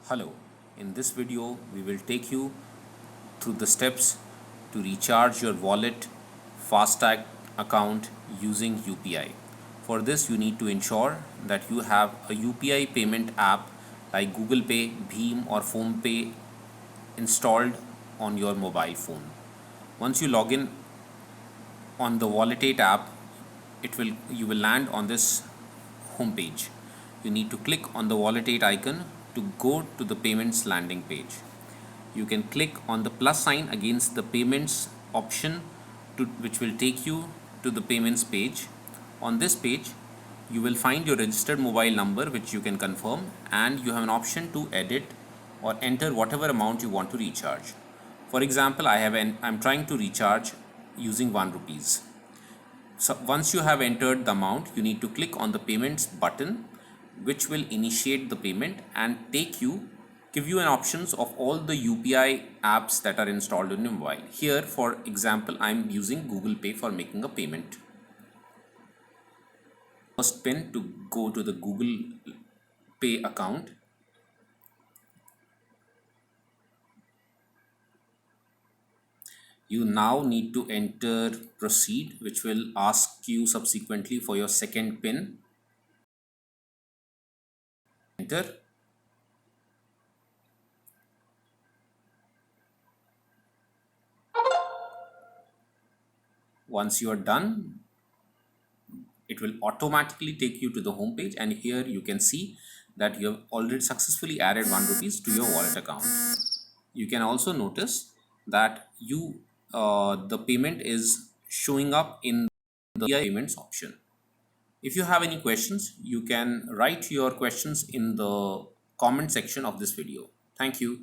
Hello, in this video we will take you through the steps to recharge your wallet FASTag account using UPI. For this you need to ensure that you have a UPI payment app like Google Pay, BHIM or Phonepe installed on your mobile phone. Once you log in on the Walle8 app, you will land on this homepage. You need to click on the Walle8 icon to go to the payments landing page. You can click on the plus sign against the payments option which will take you to the payments page. On this page, you will find your registered mobile number which you can confirm, and you have an option to edit or enter whatever amount you want to recharge. For example, I'm trying to recharge using 1 rupees. So once you have entered the amount, you need to click on the payments button, which will initiate the payment and give you an options of all the UPI apps that are installed on your mobile. Here, for example, I'm using Google Pay for making a payment. First pin to go to the Google Pay account. You now need to enter proceed, which will ask you subsequently for your second pin. Enter. Once you are done, it will automatically take you to the home page, and here you can see that you have already successfully added 1 rupees to your wallet account. You can also notice that the payment is showing up in the payments option. If you have any questions, you can write your questions in the comment section of this video. Thank you.